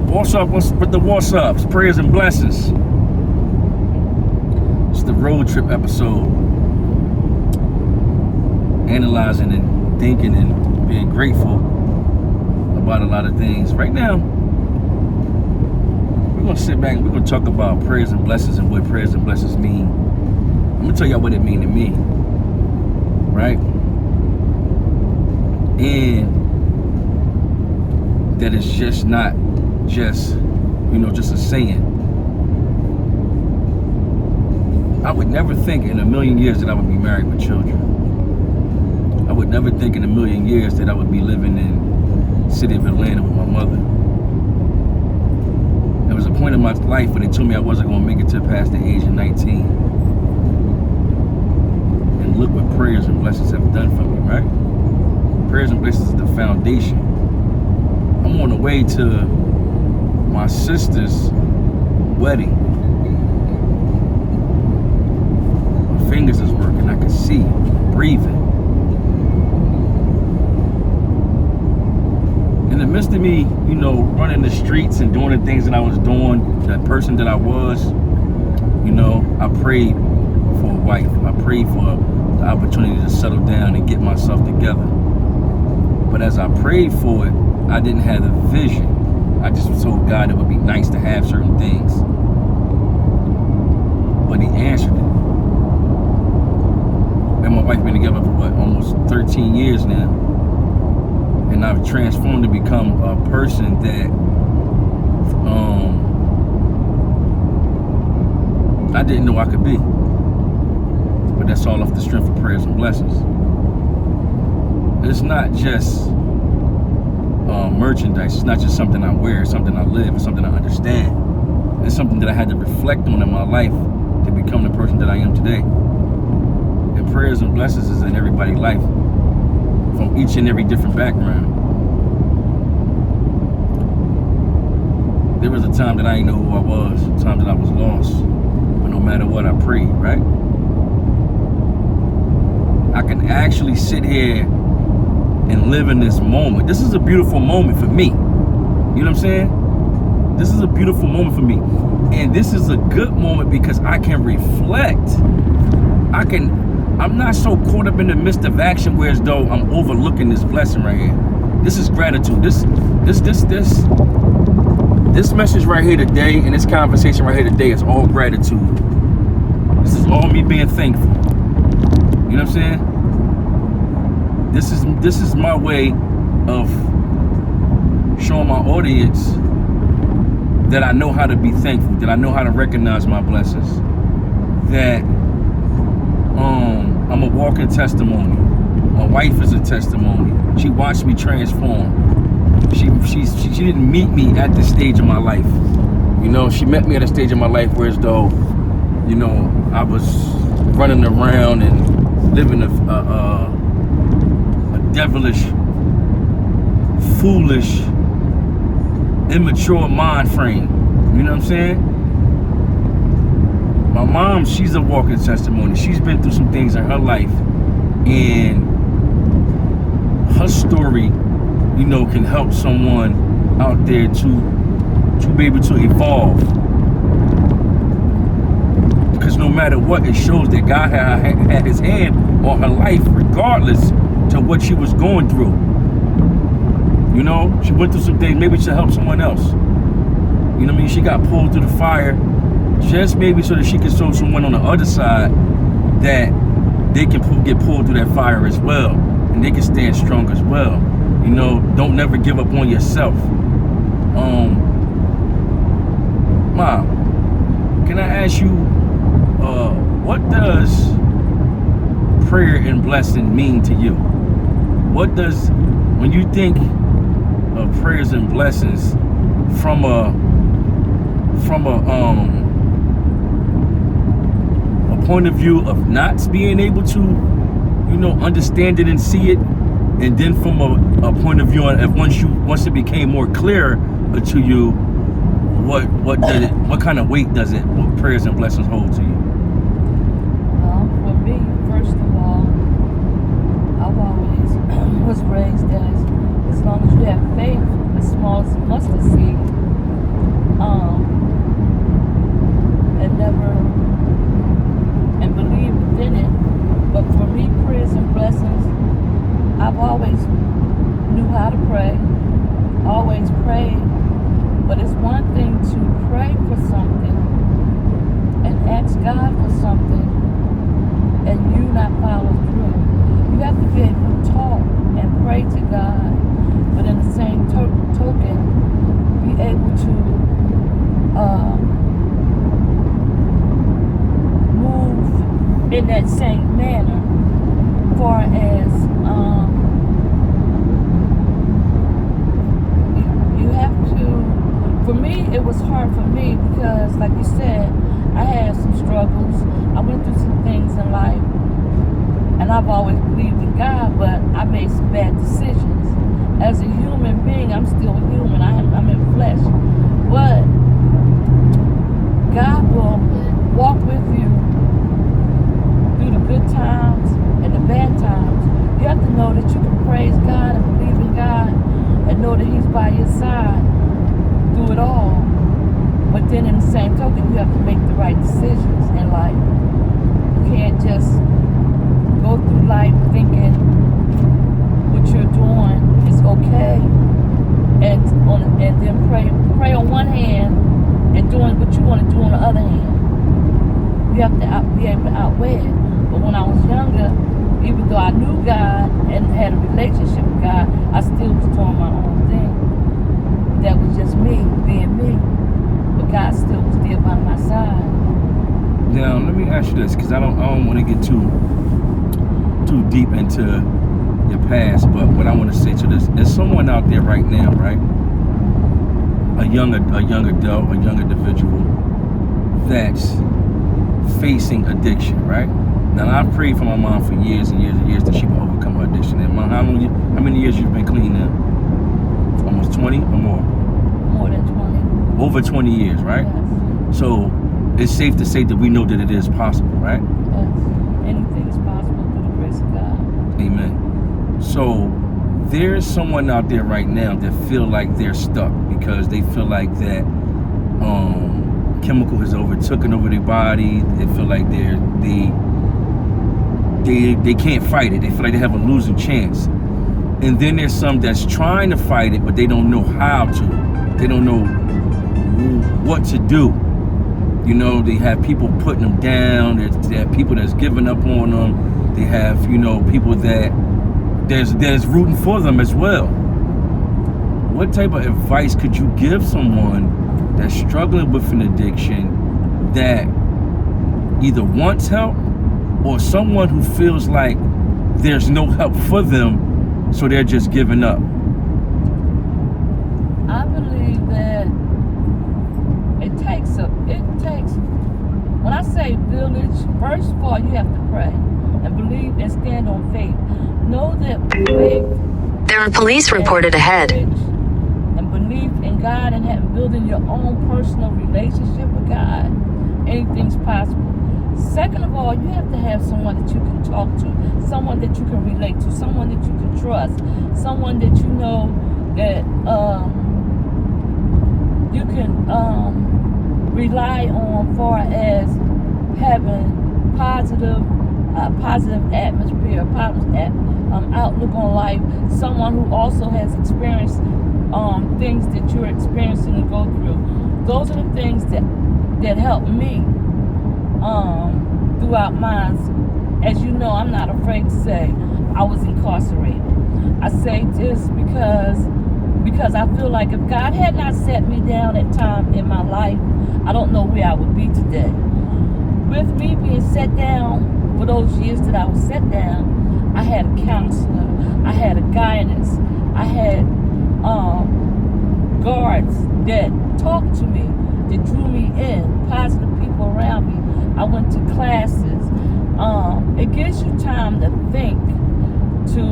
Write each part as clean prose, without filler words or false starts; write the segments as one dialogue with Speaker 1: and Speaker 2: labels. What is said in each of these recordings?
Speaker 1: What's up? What's with the what's ups? Prayers and blessings. It's the road trip episode. Analyzing and thinking and being grateful about a lot of things. Right now, we're gonna sit back and we're gonna talk about prayers and blessings and what prayers and blessings mean. I'm gonna tell y'all what it mean to me. Right? And that it's just not just a saying. I would never think in a million years that I would be married with children. I would never think in a million years that I would be living in the city of Atlanta with my mother. There was a point in my life when they told me I wasn't going to make it to past the age of 19. And look what prayers and blessings have done for me, right? Prayers and blessings is the foundation. I'm on the way to my sister's wedding. My fingers is working. I can see, breathing. In the midst of me, running the streets and doing the things that I was doing, that person that I was, I prayed for a wife. I prayed for the opportunity to settle down and get myself together. But as I prayed for it, I didn't have the vision. I just told God it would be nice to have certain things. But he answered it. And my wife been together for almost 13 years now. And I've transformed to become a person that I didn't know I could be. But that's all off the strength of prayers and blessings. It's not just merchandise. It's not just something I wear. It's something I live. It's something I understand. It's something that I had to reflect on in my life to become the person that I am today. And prayers and blessings is in everybody's life from each and every different background. There was a time that I didn't know who I was, a time that I was lost. But no matter what, I prayed, right? I can actually sit here and live in this moment. This is a beautiful moment for me. You know what I'm saying? This is a beautiful moment for me. And this is a good moment because I can reflect. I'm not so caught up in the midst of action where as though I'm overlooking this blessing right here. This is gratitude. This message right here today and this conversation right here today is all gratitude. This is all me being thankful. You know what I'm saying? This is my way of showing my audience that I know how to be thankful, that I know how to recognize my blessings, that I'm a walking testimony. My wife is a testimony. She watched me transform. She didn't meet me at this stage of my life. She met me at a stage of my life where as though, I was running around and living a devilish, foolish, immature mind frame. You know what I'm saying? My mom, she's a walking testimony. She's been through some things in her life, and her story, can help someone out there to be able to evolve. Because no matter what, it shows that God had his hand on her life, regardless to what she was going through. She went through some things maybe to help someone else. She got pulled through the fire just maybe so that she could show someone on the other side that they can get pulled through that fire as well, and they can stand strong as well. Don't never give up on yourself. Mom, can I ask you, what does prayer and blessing mean to you? What does, when you think of prayers and blessings from a point of view of not being able to, understand it and see it, and then from a point of view of once it became more clear to you, what kind of weight does what prayers and blessings hold to you?
Speaker 2: Well, for me, first of all, I've always was raised as long as you have faith, as small as a mustard seed, pray. But it's one thing to pray for something and ask God for something and you not follow through. You have to be able to talk and pray to God, but in the same token, be able to move in that same manner, far as you have to. For me, it was hard for me because, like you said, I had some struggles. I went through some things in life, and I've always believed in God, but I made some bad decisions. As a human being, I'm still human. I'm in flesh, but God will walk with you through the good times and the bad times. You have to know that you can praise God and believe in God and know that He's by your side through it all. But then in the same token, you have to make the right decisions in life. You can't just go through life thinking what you're doing is okay and then pray on one hand and doing what you want to do on the other hand. You have to be able to outweigh it. But when I was younger, even though I knew God and had a relationship with God, I still was doing my own thing. That was just me, being me. But God still was there by my side.
Speaker 1: Now, let me ask you this, because I don't want to get too deep into your past, but what I want to say to this, there's someone out there right now, right? A young adult, a young individual that's facing addiction, right? Now, I've prayed for my mom for years and years and years that she will overcome her addiction. And Mom, how many years you've been clean now? Almost 20 or more?
Speaker 2: More than 20.
Speaker 1: Over 20 years, right?
Speaker 2: Yes.
Speaker 1: So it's safe to say that we know that it is possible, right?
Speaker 2: Yes. Anything is possible through the grace of God.
Speaker 1: Amen. So there's someone out there right now that feel like they're stuck because they feel like that chemical has overtaken over their body. They feel like they can't fight it. They feel like they have a losing chance. And then there's some that's trying to fight it, but they don't know how to. They don't know what to do. You know, they have people putting them down. They have people that's giving up on them. They have, people that there's rooting for them as well. What type of advice could you give someone that's struggling with an addiction that either wants help or someone who feels like there's no help for them, so they're just giving up?
Speaker 2: I believe that it takes, when I say village, first of all, you have to pray and believe and stand on faith. Know that faith.
Speaker 3: There are police reported ahead.
Speaker 2: And belief in God and building your own personal relationship with God, anything's possible. Second of all, you have to have someone that you can talk to, someone that you can relate to, someone that you can trust, someone that you know that you can rely on, far as having positive atmosphere, positive outlook on life. Someone who also has experienced things that you're experiencing and go through. Those are the things that help me throughout mine. As you know, I'm not afraid to say I was incarcerated. I say this because I feel like if God had not set me down at time in my life, I don't know where I would be today. With me being set down for those years that I was set down, I had a counselor, I had a guidance, I had guards that talked to me, that drew me in, positive people around me. I went to classes. It gives you time to think, to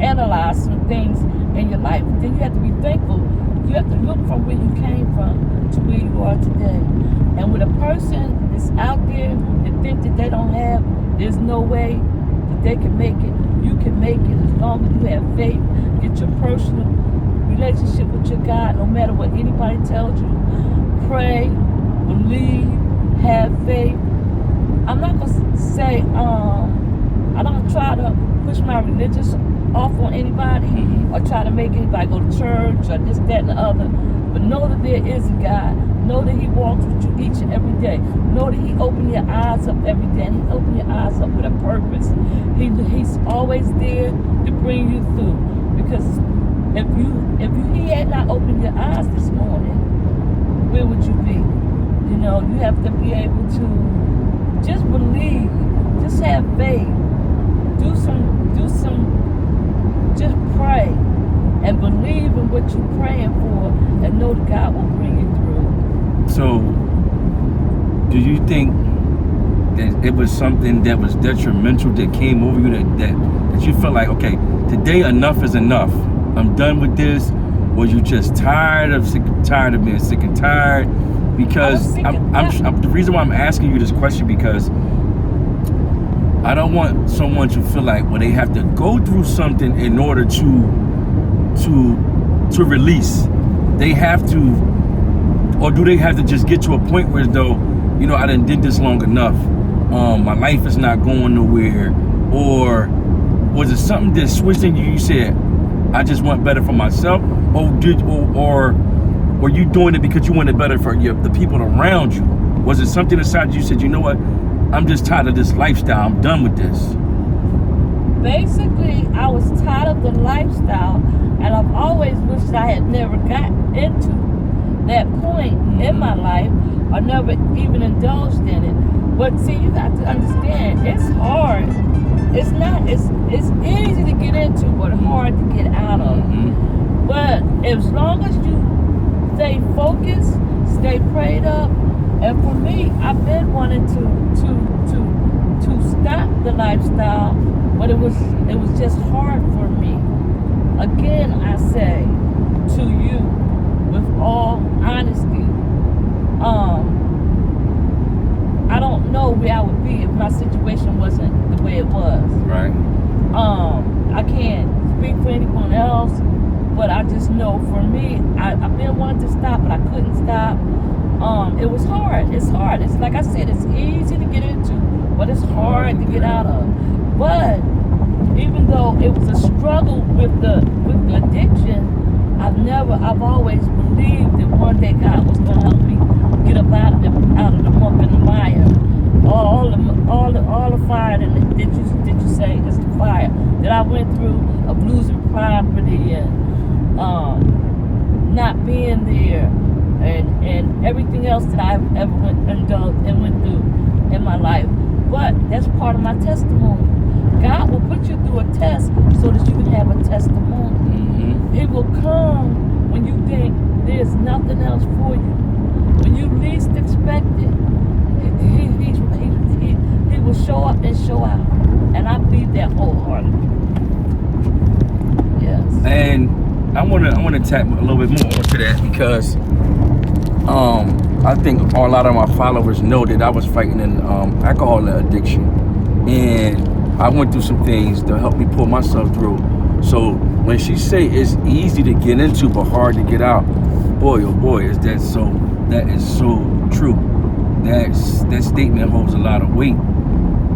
Speaker 2: analyze some things in your life. Then you have to be thankful. You have to look from where you came from to where you are today. And with a person that's out there that think that they don't have, there's no way that they can make it. You can make it as long as you have faith, get your personal relationship with your God, no matter what anybody tells you. Pray, believe, have faith. I'm not going to say, I don't try to push my religious off on anybody or try to make anybody go to church or this, that, and the other. But know that there is a God. Know that He walks with you each and every day. Know that He opens your eyes up every day. And He opens your eyes up with a purpose. He's always there to bring you through. Because if He had not opened your eyes this morning, where would you be? You know, you have to be able to just believe, just have faith, do some, just pray and believe in what you're praying for, and know that God will bring you through.
Speaker 1: So, do you think that it was something that was detrimental that came over you that you felt like, okay, today enough is enough. I'm done with this. Was you just tired of being sick and tired? Because the reason why I'm asking you this question, because I don't want someone to feel like, well, they have to go through something in order to release. They have to, or do they have to just get to a point where, though, you know, I done did this long enough. My life is not going nowhere. Or was it something that switched in you? You said, I just want better for myself, or were you doing it because you wanted better for the people around you? Was it something inside you said, you know what, I'm just tired of this lifestyle, I'm done with this?
Speaker 2: Basically, I was tired of the lifestyle, and I've always wished I had never got into that point in my life, or never even indulged in it. But see, you got to understand, it's hard. It's not, it's easy to get into, but hard to get out of. But as long as you stay focused, stay prayed up, and for me, I've been wanting to stop the lifestyle, but it was just hard for me. Again, I say to you, with all honesty, I don't know where I would be if my situation wasn't the way it was.
Speaker 1: Right.
Speaker 2: I can't speak for anyone else, but I just know for me, I've been wanting to stop, but I couldn't stop. It was hard. It's hard. It's like I said, it's easy to get into, but it's hard to get out of. But even though it was a struggle with the addiction, I've always believed that one day God was going to help me get up out of the muck and the mire. All the fire that you say is the fire that I went through, of losing property and not being there, and everything else that I've ever went through in my life. But that's part of my testimony. God will put you through a test so that you can have a testimony. He will come when you think there's nothing else for you. When you least expect it, he will show up and show out. And I believe that wholeheartedly. Yes. And
Speaker 1: I wanna tap a little bit more onto that, because I think a lot of my followers know that I was fighting an alcohol addiction, and I went through some things to help me pull myself through. So when she say it's easy to get into but hard to get out, boy oh boy, that is so true. That statement holds a lot of weight,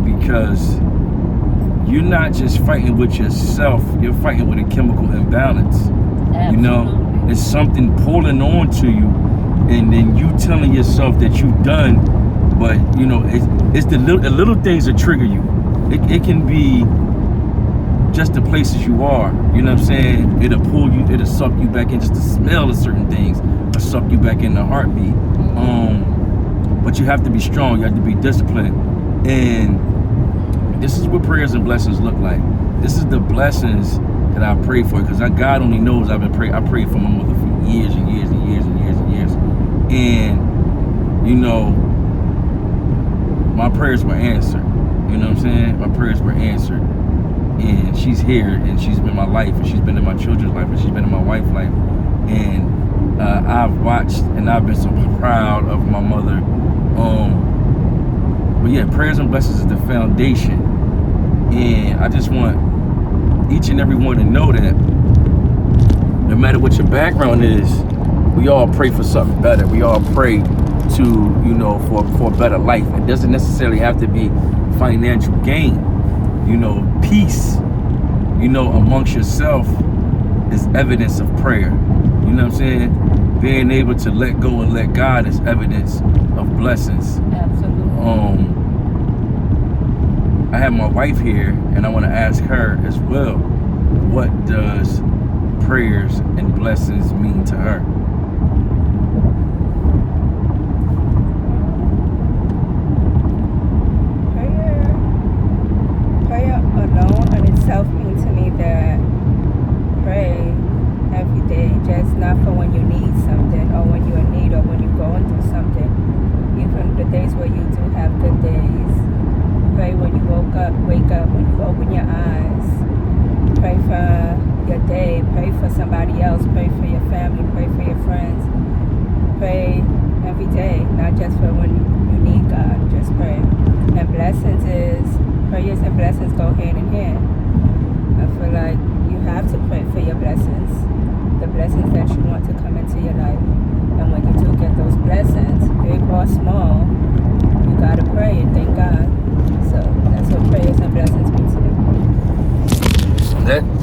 Speaker 1: because you're not just fighting with yourself, you're fighting with a chemical imbalance.
Speaker 2: Absolutely.
Speaker 1: You know, it's something pulling on to you, and then you telling yourself that you're done, but you know, it's the little things that trigger you. It can be just the places you are, you know what I'm saying? It'll pull you, it'll suck you back in, just the smell of certain things, or suck you back in the heartbeat. But you have to be strong, you have to be disciplined. And this is what prayers and blessings look like. This is the blessings that I pray for, because God only knows I prayed for my mother for years and years and years and years and years. And, you know, my prayers were answered. You know what I'm saying? My prayers were answered. And she's here, and she's been in my life, and she's been in my children's life, and she's been in my wife's life. And I've watched, and I've been so proud of my mother. But yeah, prayers and blessings is the foundation. And I just want each and every one to know that no matter what your background is, we all pray for something better. We all pray to, you know, for a better life. It doesn't necessarily have to be financial gain. You know, peace, amongst yourself is evidence of prayer. You know what I'm saying? Being able to let go and let God is evidence of blessings.
Speaker 2: Absolutely.
Speaker 1: I have my wife here, and I want to ask her as well, what does prayers and blessings mean to her?
Speaker 4: Prayer alone on itself means to me that pray every day, just not for when you need something or when you're in need or when you're going through something. Even the days where you do have good days. Pray when you wake up, when you open your eyes. Pray for your day. Pray for somebody else. Pray for your family. Pray for your friends. Pray every day, not just for when you need God. Just pray. And blessings prayers and blessings go hand in hand. I feel like you have to pray for your blessings, the blessings that you want to come into your life. And when you do get those blessings, big or small, you gotta pray and thank God. So that's what prayers and blessings mean to me.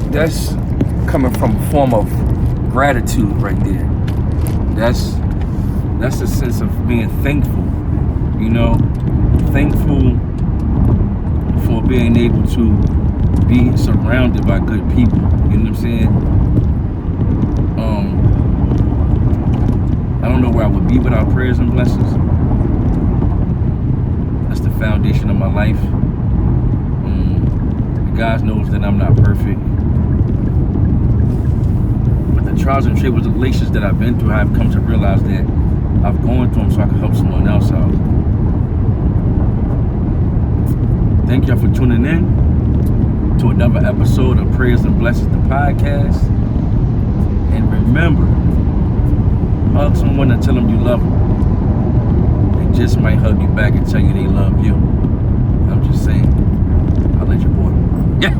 Speaker 1: That's coming from a form of gratitude right there. That's a sense of being thankful, thankful for being able to be surrounded by good people. You know what I'm saying? I don't know where I would be without prayers and blessings. That's the foundation of my life. God knows that I'm not perfect. But the trials and tribulations that I've been through, I've come to realize that I've gone through them so I can help someone else out. Thank y'all for tuning in to another episode of Prayers and Blessings, the podcast. And remember, hug someone and tell them you love them. They just might hug you back and tell you they love you. I'm just saying. I'll let your boy. Yeah.